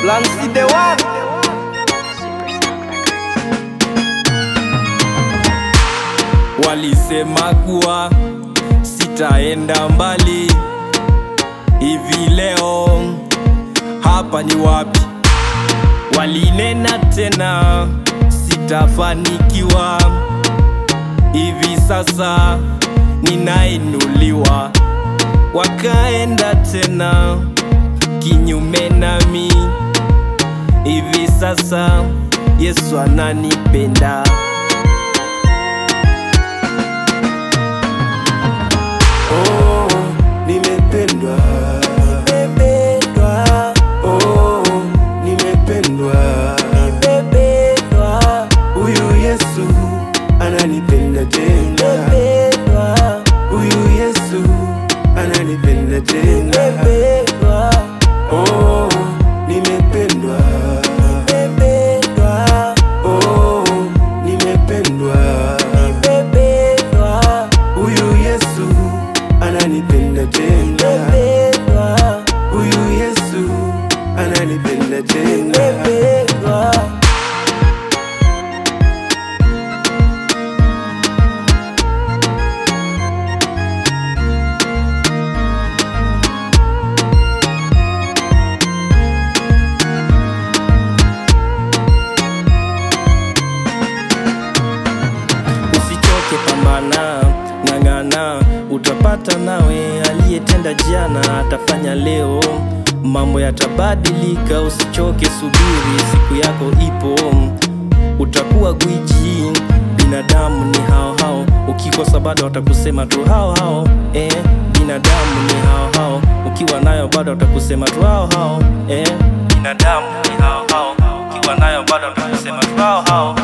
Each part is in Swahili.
Lancy the one. Walisema kuwa sitaenda mbali, hivi leo hapa ni wapi? Walinena tena sitafanikiwa, hivi sasa ninainuliwa. Wakaenda tena kinyume nami, hivi sasa Yesu ananipenda. Oh, nimependwa. Oh, nimependwa. Huyu Yesu ananipenda tena. Huyu Yesu ananipenda tena. Oh, nimependwa. Oh, nimependwa. Huyu Yesu ananipenda tena. Huyu Yesu ananipenda tena. Pambana, ng'ang'ana, utapata nawe. Aliyetenda jana atafanya leo, mambo yatabadilika. Usichoke, subiri, siku yako ipo, utakuwa gwiji. Binadamu ni hao hao, ukikosa bado watakusema tu hao hao. Binadamu ni hao hao, ukiwa nayo bado watakusema tu hao hao. Binadamu ni hao hao, ukiwa nayo bado watakusema tu hao hao.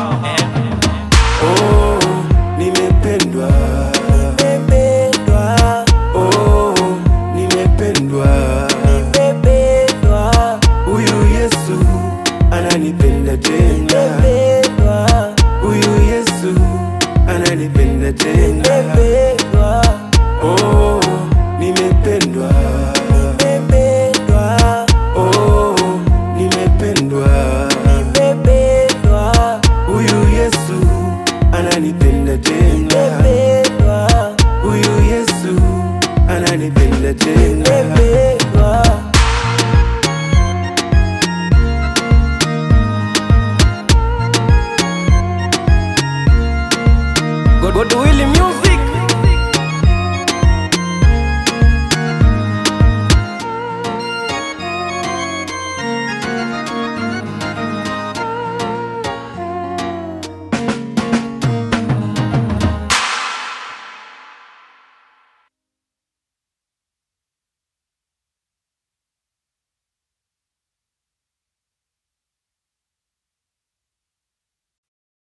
Oh, nimependwa. Oh, nimependwa. Huyu Yesu ananipenda tena. Huyu Yesu ananipenda tena. Oh, nimependwa. Oh, nimependwa. Huyu Yesu ananipenda tena. Huyu Yesu ananipenda tena. God Willie Music.